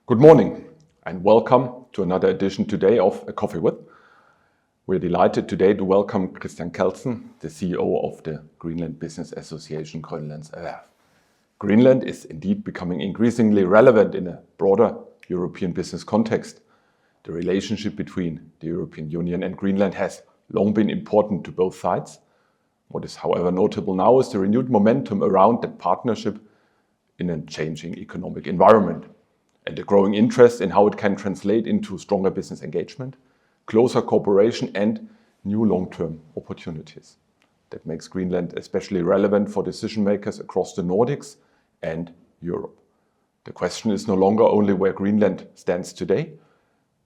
Good morning and welcome to another edition today of A Coffee With. We're delighted today to welcome Christian Keldsen, the CEO of the Greenland Business Association Greenland's Erhverv. Greenland is indeed becoming increasingly relevant in a broader European business context. The relationship between the European Union and Greenland has long been important to both sides. What is, however, notable now is the renewed momentum around that partnership in a changing economic environment, and the growing interest in how it can translate into stronger business engagement, closer cooperation and new long-term opportunities. That makes Greenland especially relevant for decision makers across the Nordics and Europe. The question is no longer only where Greenland stands today,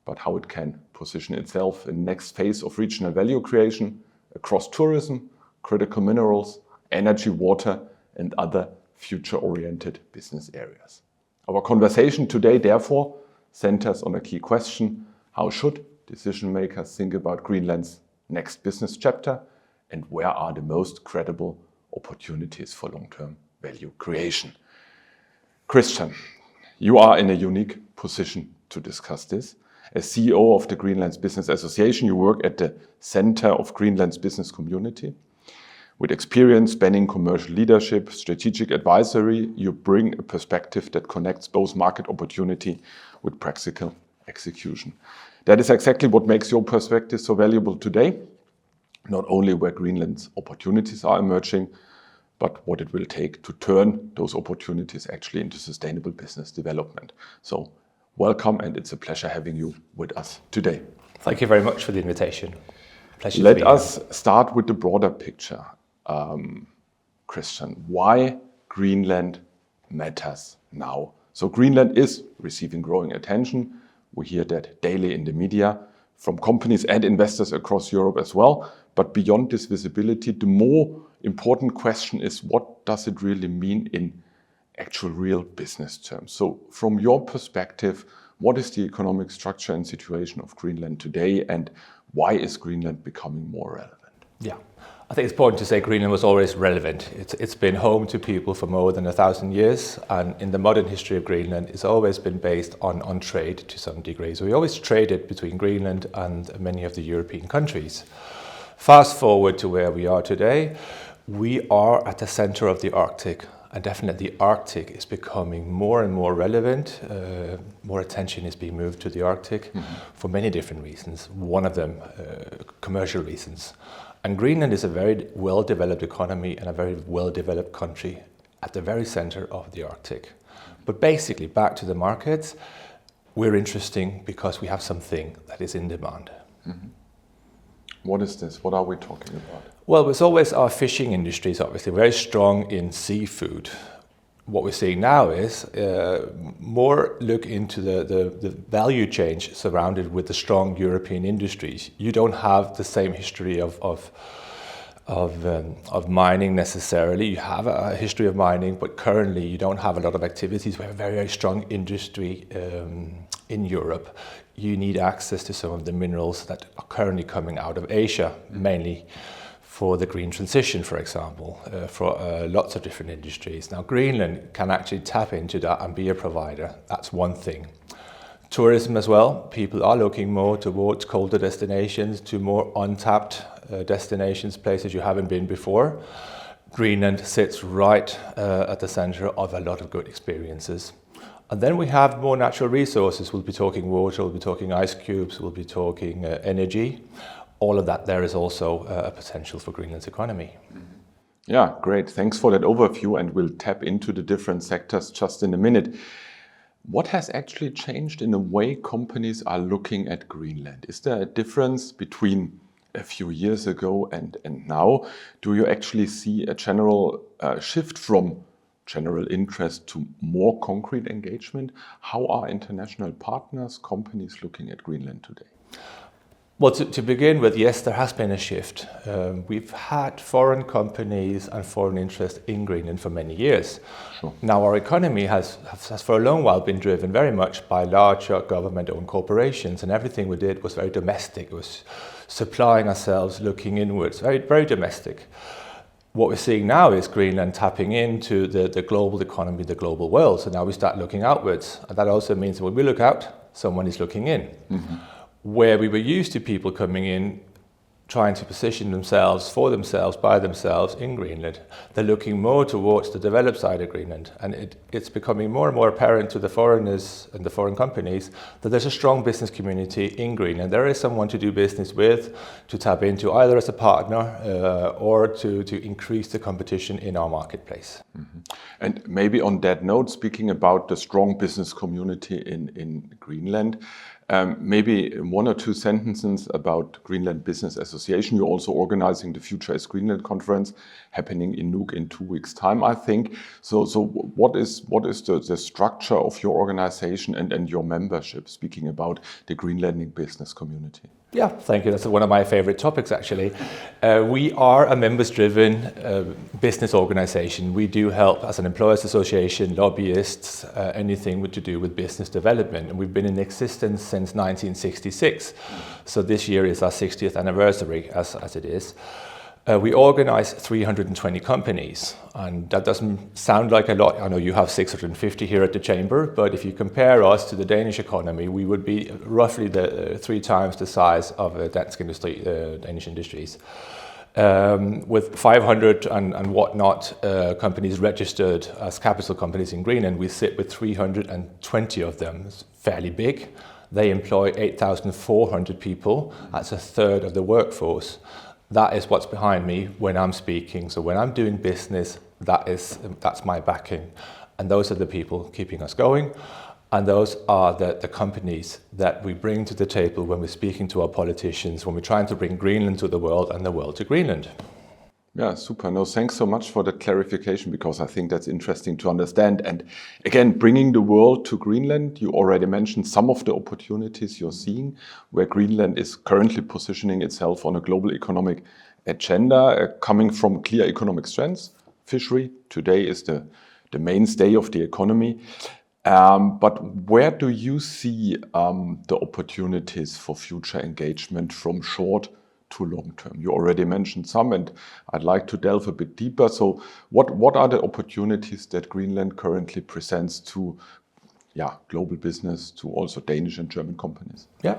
but how it can position itself in the next phase of regional value creation across tourism, critical minerals, energy, water and other future-oriented business areas. Our conversation today, therefore, centers on a key question: how should decision makers think about Greenland's next business chapter, and where are the most credible opportunities for long-term value creation? Christian, you are in a unique position to discuss this. As CEO of the Greenland Business Association, you work at the center of Greenland's business community. With experience spanning commercial leadership, strategic advisory, you bring a perspective that connects both market opportunity with practical execution. That is exactly what makes your perspective so valuable today, not only where Greenland's opportunities are emerging, but what it will take to turn those opportunities actually into sustainable business development. So welcome, and it's a pleasure having you with us today. Thank you very much for the invitation. Pleasure Let to be here. us start with the broader picture. Christian, why Greenland matters now? So Greenland is receiving growing attention. We hear that daily in the media from companies and investors across Europe as well. But beyond this visibility, the more important question is, what does it really mean in actual real business terms? So from your perspective, what is the economic structure and situation of Greenland today, and why is Greenland becoming more relevant? Yeah, I think it's important to say Greenland was always relevant. It's been home to people for more than 1,000 years, and in the modern history of Greenland, it's always been based on trade to some degree. So we always traded between Greenland and many of the European countries. Fast forward to where we are today, we are at the center of the Arctic, and definitely the Arctic is becoming more and more relevant. More attention is being moved to the Arctic for many different reasons. One of them, commercial reasons. And Greenland is a very well-developed economy and a very well-developed country at the very center of the Arctic. But basically, back to the markets, we're interesting because we have something that is in demand. Mm-hmm. What is this? What are we talking about? Well, it's always our fishing industry is obviously very strong in seafood. What we're seeing now is more look into the value chain surrounded with the strong European industries. You don't have the same history of mining necessarily. You have a history of mining, but currently you don't have a lot of activities. We have a very, very strong industry in Europe. You need access to some of the minerals that are currently coming out of Asia, mainly for the green transition, for example, for lots of different industries. Now, Greenland can actually tap into that and be a provider. That's one thing. Tourism as well. People are looking more towards colder destinations, to more untapped destinations, places you haven't been before. Greenland sits right at the center of a lot of good experiences. And then we have more natural resources. We'll be talking water, we'll be talking ice cubes, we'll be talking energy. All of that, there is also a potential for Greenland's economy. Yeah, great. Thanks for that overview, and we'll tap into the different sectors just in a minute. What has actually changed in the way companies are looking at Greenland? Is there a difference between a few years ago and now? Do you actually see a general shift from general interest to more concrete engagement? How are international partners, companies looking at Greenland today? Well, to begin with, yes, there has been a shift. We've had foreign companies and foreign interest in Greenland for many years. Sure. Now, our economy has for a long while been driven very much by larger government-owned corporations, and everything we did was very domestic. It was supplying ourselves, looking inwards, very, very domestic. What we're seeing now is Greenland tapping into the global economy, the global world. So now we start looking outwards. And that also means that when we look out, someone is looking in. Where we were used to people coming in, trying to position themselves for themselves, by themselves in Greenland, they're looking more towards the developed side of Greenland. And it's becoming more and more apparent to the foreigners and the foreign companies that there's a strong business community in Greenland. There is someone to do business with, to tap into either as a partner or to increase the competition in our marketplace. And maybe on that note, speaking about the strong business community in Greenland, maybe one or two sentences about Greenland Business Association. You're also organizing the Future is Greenland conference happening in Nuuk in 2 weeks' time, I think. So what is the structure of your organization and your membership, speaking about the Greenlandic business community? Yeah, thank you. That's one of my favorite topics, actually. We are a members-driven business organization. We do help as an employers association, lobbyists, anything to do with business development. And we've been in existence since 1966. So this year is our 60th anniversary, as it is. We organize 320 companies, and that doesn't sound like a lot. I know you have 650 here at the chamber, but if you compare us to the Danish economy, we would be roughly 3 times the size of Dansk Industry, Danish industries. With 500 and whatnot companies registered as capital companies in Greenland, we sit with 320 of them. It's fairly big. They employ 8,400 people. That's a third of the workforce. That is what's behind me when I'm speaking. So when I'm doing business, that's my backing. And those are the people keeping us going. And those are the companies that we bring to the table when we're speaking to our politicians, when we're trying to bring Greenland to the world and the world to Greenland. Yeah, super. No, thanks so much for that clarification, because I think that's interesting to understand. And again, bringing the world to Greenland, you already mentioned some of the opportunities you're seeing where Greenland is currently positioning itself on a global economic agenda, coming from clear economic strengths. Fishery today is the mainstay of the economy. But where do you see the opportunities for future engagement from short to long term? You already mentioned some, and I'd like to delve a bit deeper. So what are the opportunities that Greenland currently presents to global business, to also Danish and German companies? Yeah.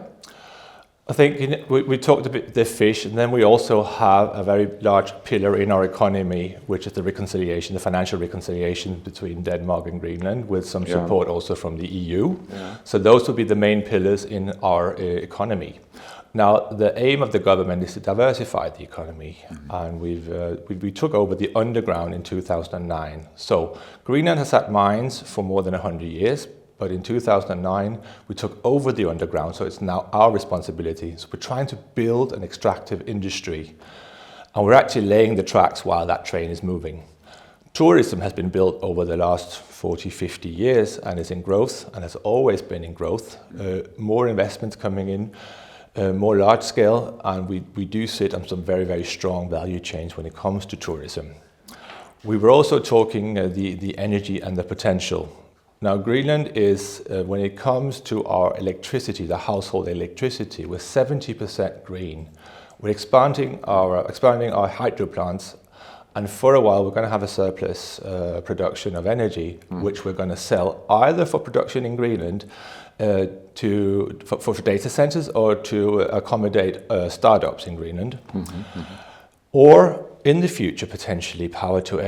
I think we talked a bit the fish, and then we also have a very large pillar in our economy, which is the reconciliation, the financial reconciliation between Denmark and Greenland, with some support also from the EU. Yeah. So those will be the main pillars in our economy. Now, the aim of the government is to diversify the economy, and we took over the underground in 2009. So Greenland has had mines for more than 100 years, but in 2009 we took over the underground, so it's now our responsibility. So we're trying to build an extractive industry, and we're actually laying the tracks while that train is moving. Tourism has been built over the last 40, 50 years and is in growth, and has always been in growth. More investments coming in, more large scale, and we do sit on some very, very strong value chains when it comes to tourism. We were also talking the energy and the potential. Now, Greenland is, when it comes to our electricity, the household electricity, we're 70% green. We're expanding our hydro plants, and for a while we're going to have a surplus production of energy, which we're going to sell either for production in Greenland, for data centers, or to accommodate startups in Greenland, or in the future potentially power to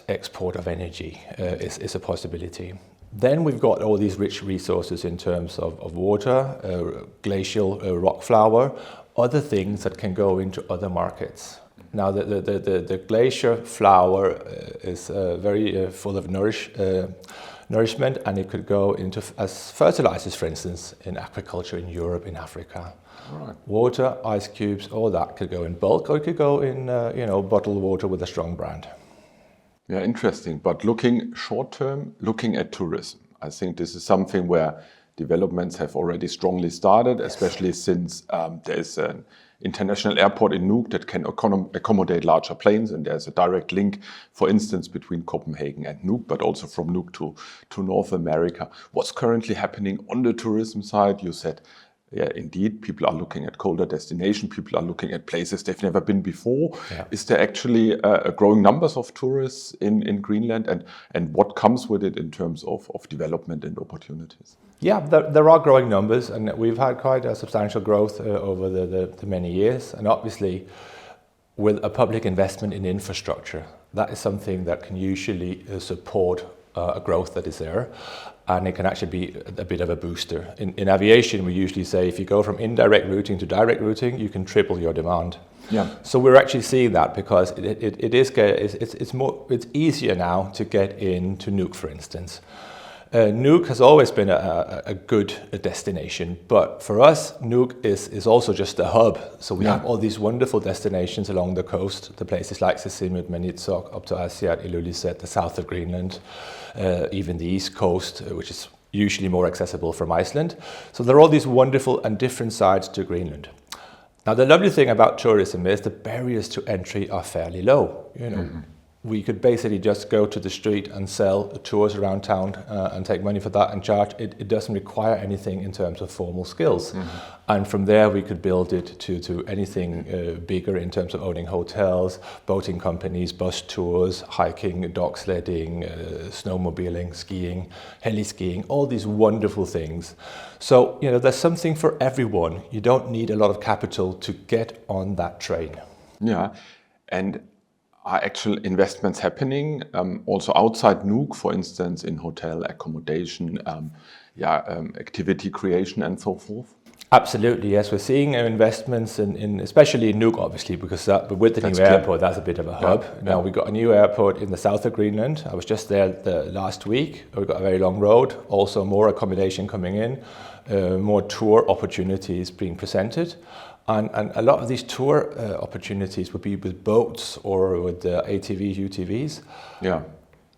export of energy is a possibility. Then we've got all these rich resources in terms of water, glacial rock flour, other things that can go into other markets. Now the glacier flour is very full of nourishment, and it could go into as fertilizers, for instance, in agriculture in Europe, in Africa. Right. Water, ice cubes, all that could go in bulk, or it could go in bottled water with a strong brand. Yeah, interesting. But looking short term, looking at tourism, I think this is something where developments have already strongly started, especially since there is an international airport in Nuuk that can accommodate larger planes, and there's a direct link, for instance, between Copenhagen and Nuuk, but also from Nuuk to North America. What's currently happening on the tourism side? You said yeah, indeed, people are looking at colder destinations, people are looking at places they've never been before. Yeah. Is there actually a growing numbers of tourists in Greenland, and what comes with it in terms of development and opportunities? Yeah, there are growing numbers, and we've had quite a substantial growth over the many years. And obviously, with a public investment in infrastructure, that is something that can usually support a growth that is there, and it can actually be a bit of a booster. In aviation, we usually say if you go from indirect routing to direct routing, you can triple your demand. Yeah. So we're actually seeing that because it's easier now to get into Nuuk, for instance. Nuuk has always been a good destination, but for us, Nuuk is also just a hub. So we have all these wonderful destinations along the coast, the places like Sisimiut, Maniitsoq, up to Asiat, Ilulissat, the south of Greenland, even the east coast, which is usually more accessible from Iceland. So there are all these wonderful and different sides to Greenland. Now, the lovely thing about tourism is the barriers to entry are fairly low. We could basically just go to the street and sell tours around town and take money for that and charge. It doesn't require anything in terms of formal skills. And from there we could build it to anything bigger in terms of owning hotels, boating companies, bus tours, hiking, dog sledding, snowmobiling, skiing, heli skiing, all these wonderful things. So, there's something for everyone. You don't need a lot of capital to get on that train. Yeah, and are actual investments happening also outside Nuuk, for instance, in hotel accommodation, activity creation and so forth? Absolutely, yes. We're seeing investments in especially in Nuuk, obviously, because with the new airport, that's a bit of a hub. Now, we got a new airport in the south of Greenland. I was just there last week. We've got a very long road, also more accommodation coming in, more tour opportunities being presented. And a lot of these tour opportunities would be with boats or with ATVs, UTVs. Yeah.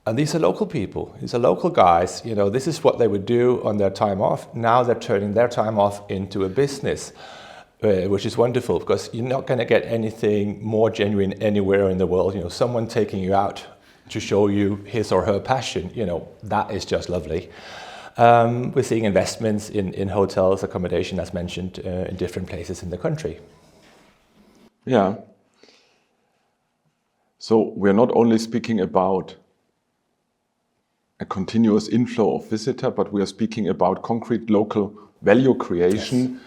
And these are local people. These are local guys. This is what they would do on their time off. Now they're turning their time off into a business, which is wonderful because you're not going to get anything more genuine anywhere in the world. Someone taking you out to show you his or her passion, that is just lovely. We're seeing investments in hotels, accommodation, as mentioned, in different places in the country. Yeah. So we're not only speaking about a continuous inflow of visitors, but we are speaking about concrete local value creation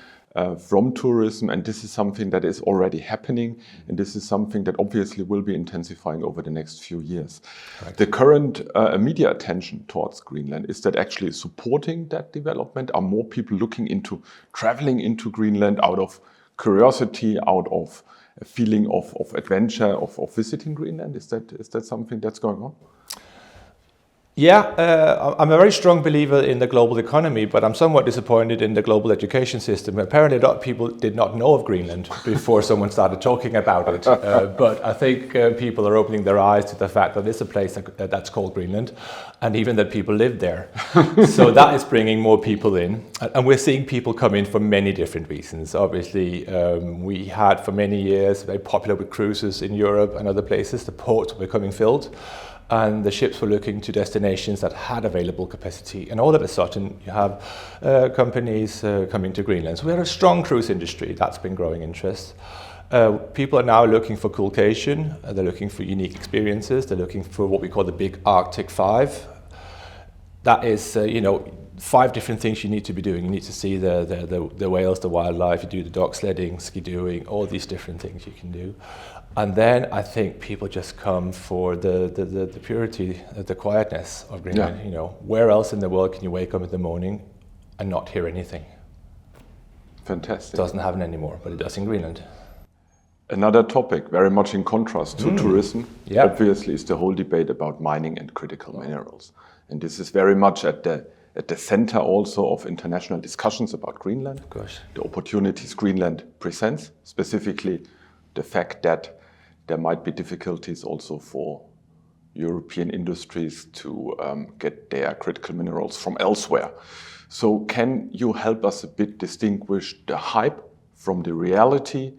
from tourism. And this is something that is already happening. And this is something that obviously will be intensifying over the next few years. Right. The current media attention towards Greenland, is that actually supporting that development? Are more people looking into traveling into Greenland out of curiosity, out of a feeling of adventure, of visiting Greenland? Is that something that's going on? Yeah, I'm a very strong believer in the global economy, but I'm somewhat disappointed in the global education system. Apparently, a lot of people did not know of Greenland before someone started talking about it. But I think people are opening their eyes to the fact that it's a place that's called Greenland, and even that people live there. So that is bringing more people in. And we're seeing people come in for many different reasons. Obviously, we had for many years very popular with cruises in Europe and other places. The ports were becoming filled. And the ships were looking to destinations that had available capacity. And all of a sudden, you have companies coming to Greenland. So we have a strong cruise industry. That's been growing interest. People are now looking for coolcation. They're looking for unique experiences. They're looking for what we call the big Arctic 5. That is, 5 different things you need to be doing. You need to see the whales, the wildlife. You do the dog sledding, ski-doing, all these different things you can do. And then I think people just come for the purity, the quietness of Greenland. Yeah. Where else in the world can you wake up in the morning and not hear anything? Fantastic. It doesn't happen anymore, but it does in Greenland. Another topic, very much in contrast to tourism, obviously, is the whole debate about mining and critical minerals. And this is very much at the center also of international discussions about Greenland. Of course. The opportunities Greenland presents, specifically the fact that there might be difficulties also for European industries to get their critical minerals from elsewhere. So can you help us a bit distinguish the hype from the reality,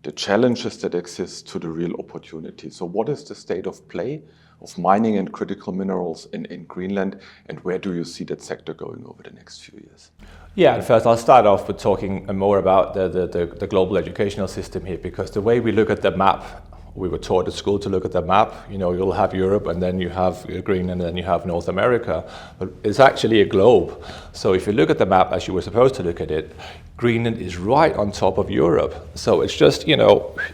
the challenges that exist to the real opportunity? So what is the state of play of mining and critical minerals in Greenland, and where do you see that sector going over the next few years? Yeah, and first I'll start off with talking more about the global educational system here, because the way we look at the map, we were taught at school to look at the map, you'll have Europe and then you have Greenland and then you have North America, but it's actually a globe. So if you look at the map as you were supposed to look at it, Greenland is right on top of Europe. So it's just,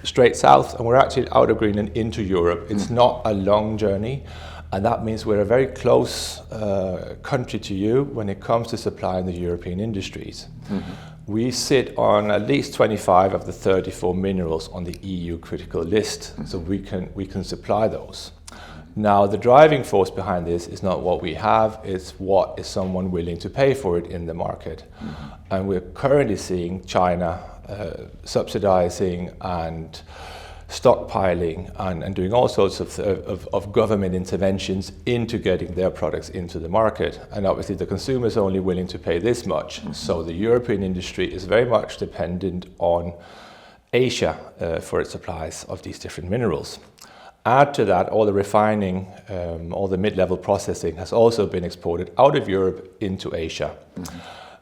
straight south, and we're actually out of Greenland into Europe. It's not a long journey. And that means we're a very close country to you when it comes to supplying the European industries. Mm-hmm. We sit on at least 25 of the 34 minerals on the EU critical list, so we can supply those. Now, the driving force behind this is not what we have, it's what is someone willing to pay for it in the market. Mm-hmm. And we're currently seeing China subsidizing and stockpiling and doing all sorts of government interventions into getting their products into the market. And obviously the consumer is only willing to pay this much. Mm-hmm. So the European industry is very much dependent on Asia for its supplies of these different minerals. Add to that, all the refining, all the mid-level processing has also been exported out of Europe into Asia. Mm-hmm.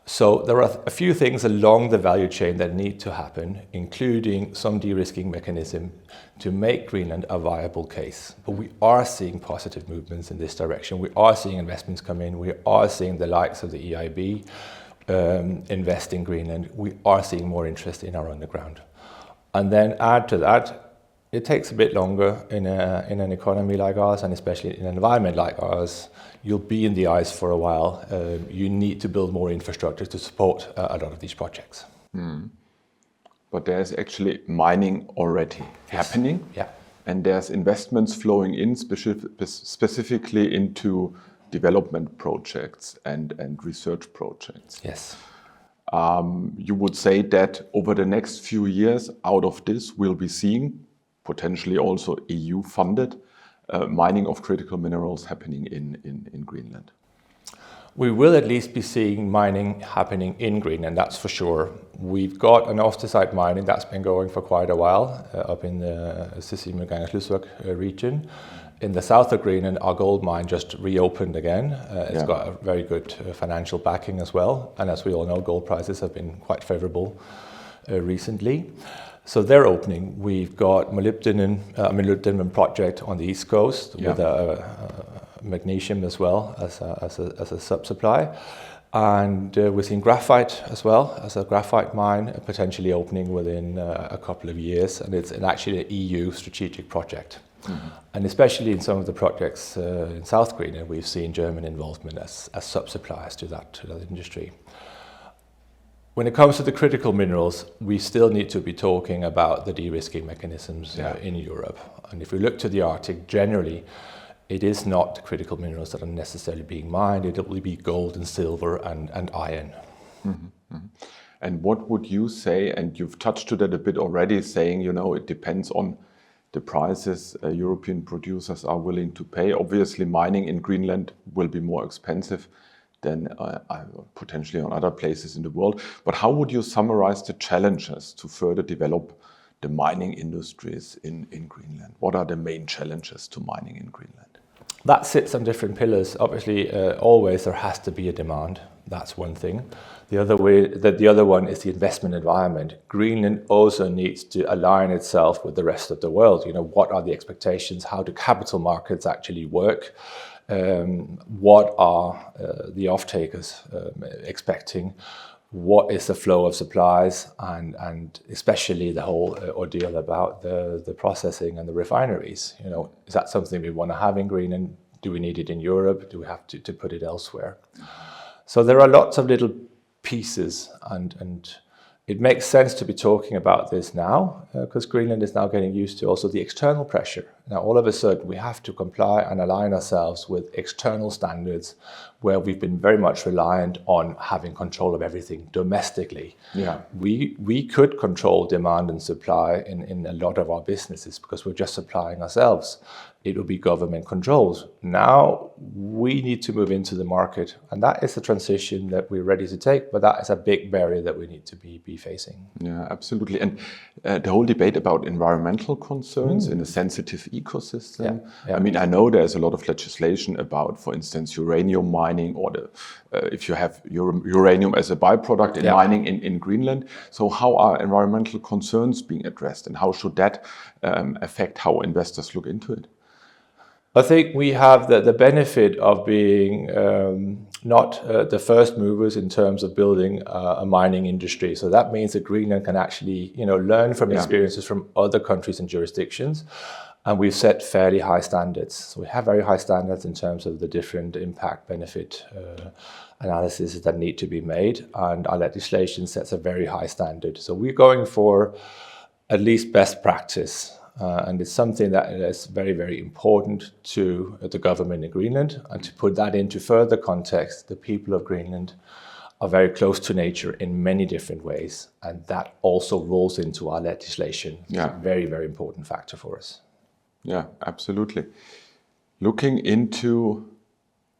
So there are a few things along the value chain that need to happen, including some de-risking mechanism to make Greenland a viable case. But we are seeing positive movements in this direction. We are seeing investments come in. We are seeing the likes of the EIB invest in Greenland. We are seeing more interest in our underground. And then add to that, it takes a bit longer in an economy like ours, and especially in an environment like ours. You'll be in the ice for a while. You need to build more infrastructure to support a lot of these projects. Mm. But there's actually mining already happening. Yeah. And there's investments flowing in specifically into development projects and research projects. Yes. You would say that over the next few years, out of this, we'll be seeing potentially also EU-funded mining of critical minerals happening in Greenland. We will at least be seeing mining happening in Greenland, that's for sure. We've got an off-the-site mining that's been going for quite a while up in the Sisimiut region. In the south of Greenland, our gold mine just reopened again. It's got a very good financial backing as well. And as we all know, gold prices have been quite favorable recently. So they're opening. We've got molybdenum project on the east coast with magnesium as well as a sub-supply. And we're seeing graphite as well as a graphite mine potentially opening within a couple of years. And it's actually an EU strategic project. Mm-hmm. And especially in some of the projects in South Greenland, we've seen German involvement as sub-suppliers to that industry. When it comes to the critical minerals, we still need to be talking about the de-risking mechanisms in Europe. And if we look to the Arctic, generally, it is not critical minerals that are necessarily being mined. It will be gold and silver and iron. Mm-hmm. Mm-hmm. And what would you say, and you've touched to that a bit already, saying, it depends on the prices European producers are willing to pay. Obviously, mining in Greenland will be more expensive than potentially on other places in the world. But how would you summarize the challenges to further develop the mining industries in Greenland? What are the main challenges to mining in Greenland? That sits on different pillars. Obviously, always there has to be a demand. That's one thing. The other one is the investment environment. Greenland also needs to align itself with the rest of the world. What are the expectations? How do capital markets actually work? What are the off-takers expecting? What is the flow of supplies, and especially the whole ordeal about the processing and the refineries? Is that something we want to have in Greenland? Do we need it in Europe? Do we have to put it elsewhere? So there are lots of little pieces, and it makes sense to be talking about this now because Greenland is now getting used to also the external pressure. Now, all of a sudden, we have to comply and align ourselves with external standards where we've been very much reliant on having control of everything domestically. Yeah. We could control demand and supply in a lot of our businesses because we're just supplying ourselves. It will be government controls. Now we need to move into the market, and that is a transition that we're ready to take, but that is a big barrier that we need to be facing. Yeah, absolutely. And the whole debate about environmental concerns in a sensitive ecosystem? Yeah. I mean, I know there's a lot of legislation about, for instance, uranium mining, or if you have uranium as a byproduct in mining in Greenland. So how are environmental concerns being addressed, and how should that affect how investors look into it? I think we have the benefit of being not the first movers in terms of building a mining industry. So that means that Greenland can actually, learn from experiences from other countries and jurisdictions. And we've set fairly high standards. So we have very high standards in terms of the different impact benefit analyses that need to be made. And our legislation sets a very high standard. So we're going for at least best practice. And it's something that is very, very important to the government in Greenland. And to put that into further context, the people of Greenland are very close to nature in many different ways. And that also rolls into our legislation. It's a very, very important factor for us. Yeah, absolutely. Looking into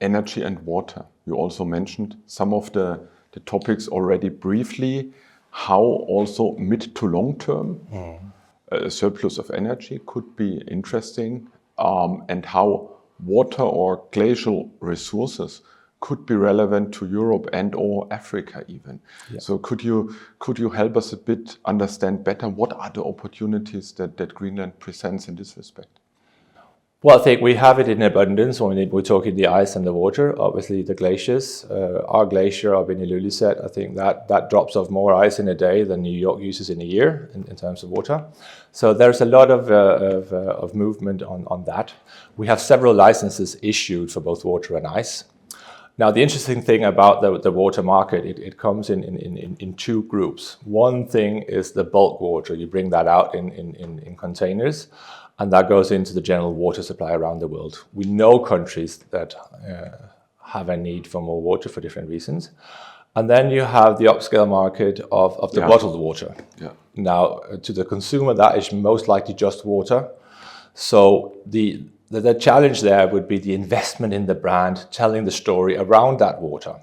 energy and water, you also mentioned some of the topics already briefly, how also mid to long term a surplus of energy could be interesting, and how water or glacial resources could be relevant to Europe and or Africa even. Yeah. So could you help us a bit understand better what are the opportunities that Greenland presents in this respect? Well, I think we have it in abundance when we're talking the ice and the water. Obviously, the glaciers. Our glacier up in Ilulissat, I think that drops off more ice in a day than New York uses in a year in terms of water. So there's a lot of movement on that. We have several licenses issued for both water and ice. Now, the interesting thing about the water market, it comes in two groups. One thing is the bulk water. You bring that out in containers, and that goes into the general water supply around the world. We know countries that have a need for more water for different reasons. And then you have the upscale market of the bottled water. Yeah. Now, to the consumer, that is most likely just water. So the challenge there would be the investment in the brand, telling the story around that water.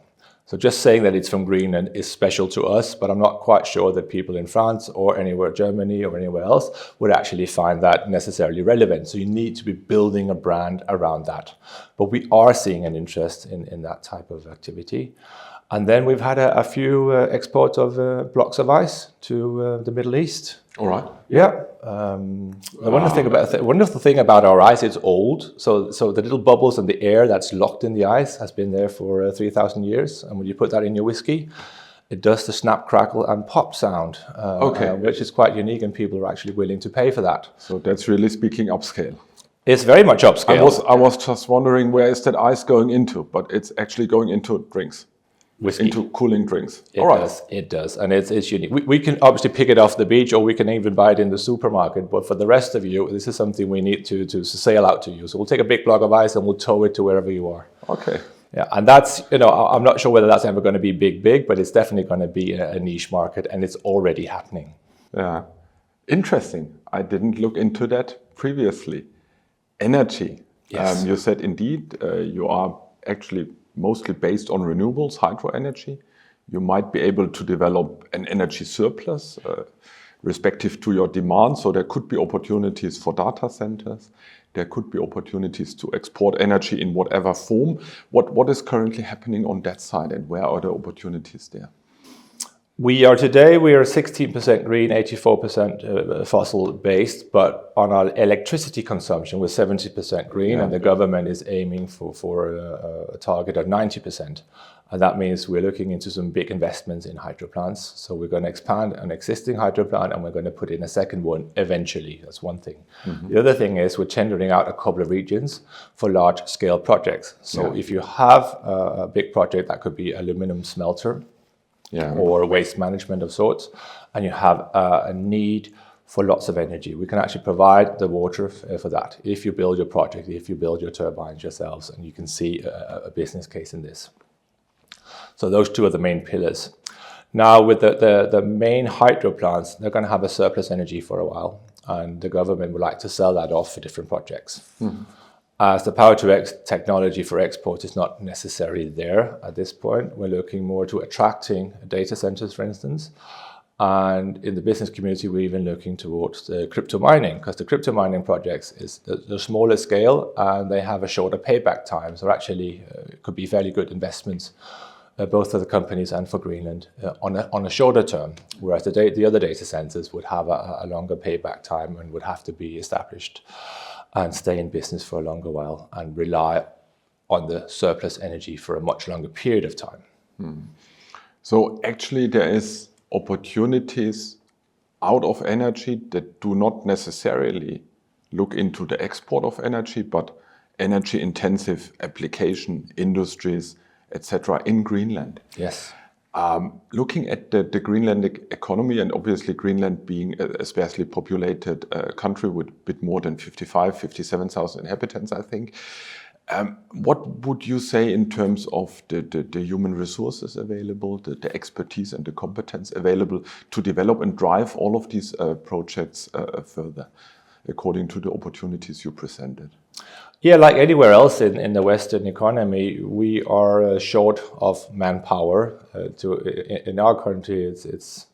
So just saying that it's from Greenland is special to us, but I'm not quite sure that people in France or anywhere, Germany or anywhere else, would actually find that necessarily relevant. So you need to be building a brand around that. But we are seeing an interest in that type of activity. And then we've had a few exports of blocks of ice to the Middle East. All right. Yeah. The wonderful thing about our ice, it's old. So the little bubbles and the air that's locked in the ice has been there for 3,000 years. And when you put that in your whiskey, it does the snap, crackle and pop sound, which is quite unique, and people are actually willing to pay for that. So that's really speaking upscale. It's very much upscale. I was just wondering, where is that ice going into? But it's actually going into drinks. Whiskey. Into cooling drinks. It does, and it's unique. We can obviously pick it off the beach, or we can even buy it in the supermarket, but for the rest of you, this is something we need to sail out to you. So we'll take a big block of ice and we'll tow it to wherever you are. Okay. Yeah, and that's, I'm not sure whether that's ever going to be big, but it's definitely going to be a niche market, and it's already happening. Yeah. Interesting. I didn't look into that previously. Energy. Yes. You said indeed you are actually mostly based on renewables, hydro energy. You might be able to develop an energy surplus respective to your demand. So there could be opportunities for data centers. There could be opportunities to export energy in whatever form. What is currently happening on that side, and where are the opportunities there? We are 16% green, 84% fossil based, but on our electricity consumption, we're 70% green, and the government is aiming for a target of 90%. And that means we're looking into some big investments in hydro plants. So we're going to expand an existing hydro plant, and we're going to put in a second one eventually. That's one thing. Mm-hmm. The other thing is we're tendering out a couple of regions for large scale projects. So if you have a big project, that could be aluminum smelter, or waste management of sorts, and you have a need for lots of energy, we can actually provide the water for that if you build your project, if you build your turbines yourselves, and you can see a business case in this. So those two are the main pillars. Now with the main hydro plants, they're going to have a surplus energy for a while, and the government would like to sell that off for different projects. Mm-hmm. As the power-to-X technology for export is not necessarily there at this point, we're looking more to attracting data centers, for instance, And in the business community, we're even looking towards the crypto mining, because the crypto mining projects is the smaller scale and they have a shorter payback time. So actually, it could be fairly good investments, both for the companies and for Greenland on a shorter term. Whereas the other data centers would have a longer payback time and would have to be established and stay in business for a longer while and rely on the surplus energy for a much longer period of time. So actually, there is opportunities out of energy that do not necessarily look into the export of energy, but energy-intensive application industries, etc., in Greenland. Yes. Looking at the Greenlandic economy, and obviously Greenland being a sparsely populated country with a bit more than 57,000 inhabitants, I think. What would you say in terms of the human resources available, the expertise and the competence available to develop and drive all of these projects further, according to the opportunities you presented? Yeah, like anywhere else in the Western economy, we are short of manpower. In our country, it's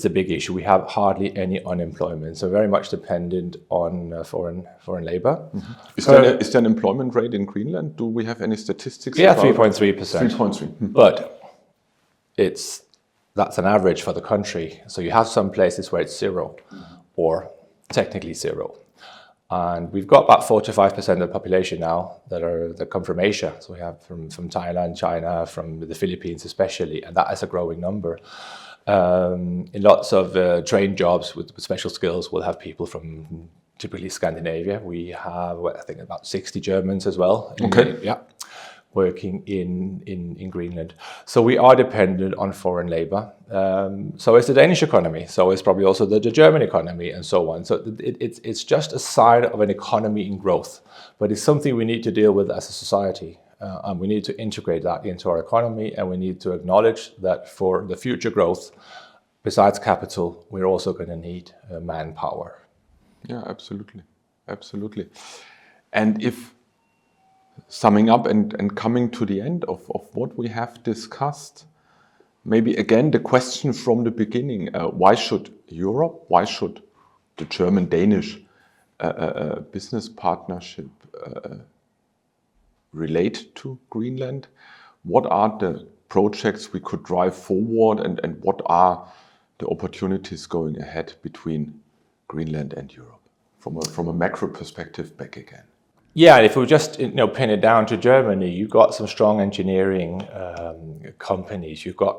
a big issue. We have hardly any unemployment, so very much dependent on foreign labor. Mm-hmm. Is there an employment rate in Greenland? Do we have any statistics? Yeah, 3.3%. 3.3. But that's an average for the country. So you have some places where it's zero, or technically zero. And we've got about 4 to 5% of the population now that come from Asia. So we have from Thailand, China, from the Philippines especially, and that is a growing number. In lots of trained jobs with special skills, we'll have people from typically Scandinavia. We have, I think, about 60 Germans as well. Working in Greenland. So we are dependent on foreign labor. So it's the Danish economy. So it's probably also the German economy and so on. So it's just a sign of an economy in growth, but it's something we need to deal with as a society. And we need to integrate that into our economy, and we need to acknowledge that for the future growth, besides capital, we're also going to need manpower. Yeah, absolutely. Absolutely. And if summing up and coming to the end of what we have discussed, maybe again the question from the beginning, why should Europe, why should the German-Danish business partnership relate to Greenland? What are the projects we could drive forward, and what are the opportunities going ahead between Greenland and Europe from a macro perspective back again? Yeah, if we just pin it down to Germany, you've got some strong engineering companies. You've got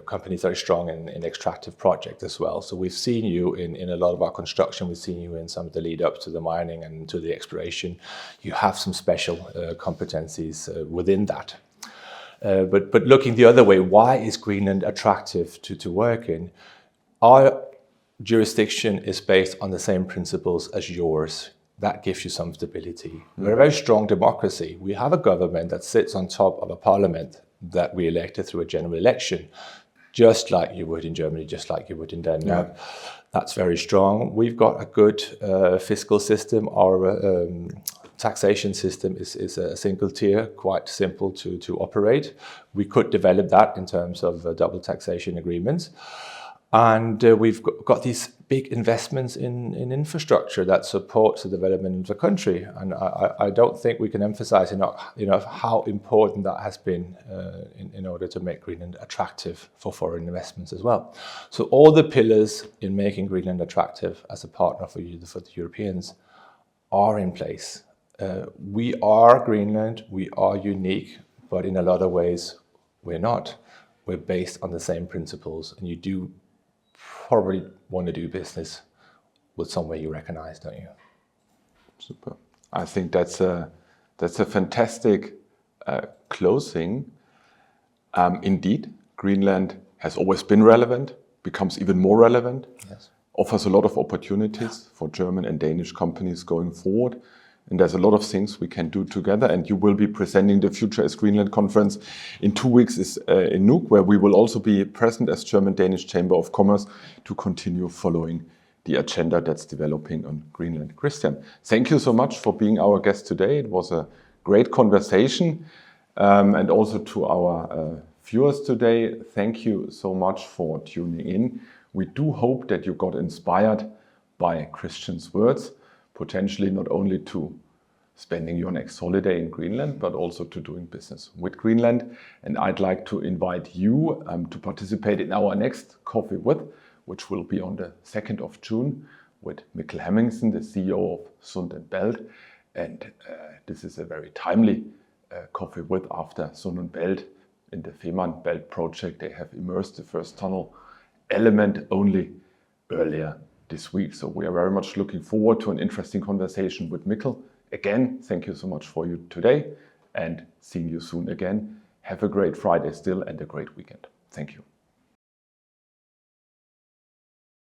companies that are strong in extractive projects as well. So we've seen you in a lot of our construction. We've seen you in some of the lead up to the mining and to the exploration. You have some special competencies within that. But looking the other way, why is Greenland attractive to work in? Our jurisdiction is based on the same principles as yours. That gives you some stability. We're a very strong democracy. We have a government that sits on top of a parliament that we elected through a general election, just like you would in Germany, just like you would in Denmark. Yeah. That's very strong. We've got a good fiscal system. Our taxation system is a single tier, quite simple to operate. We could develop that in terms of double taxation agreements. And we've got these big investments in infrastructure that supports the development of the country. And I don't think we can emphasize enough how important that has been in order to make Greenland attractive for foreign investments as well. So all the pillars in making Greenland attractive as a partner for the Europeans are in place. We are Greenland, we are unique, but in a lot of ways we're not. We're based on the same principles, and you do probably want to do business with somewhere you recognize, don't you? Super. I think that's a fantastic closing. Indeed, Greenland has always been relevant, becomes even more relevant, yes. Offers a lot of opportunities for German and Danish companies going forward. And there's a lot of things we can do together. And you will be presenting the Future as Greenland conference in 2 weeks in Nuuk, where we will also be present as German-Danish Chamber of Commerce to continue following the agenda that's developing on Greenland. Christian, thank you so much for being our guest today. It was a great conversation. And also to our viewers today, thank you so much for tuning in. We do hope that you got inspired by Christian's words, potentially not only to spending your next holiday in Greenland, but also to doing business with Greenland. And I'd like to invite you to participate in our next Coffee With, which will be on the 2nd of June with Mikkel Hemmingsen, the CEO of Sund & Bælt. And this is a very timely Coffee With after Sund & Bælt in the Fehmarn Belt project. They have immersed the first tunnel element only earlier this week. So we are very much looking forward to an interesting conversation with Mikkel. Again, thank you so much for you today and seeing you soon again. Have a great Friday still and a great weekend. Thank you.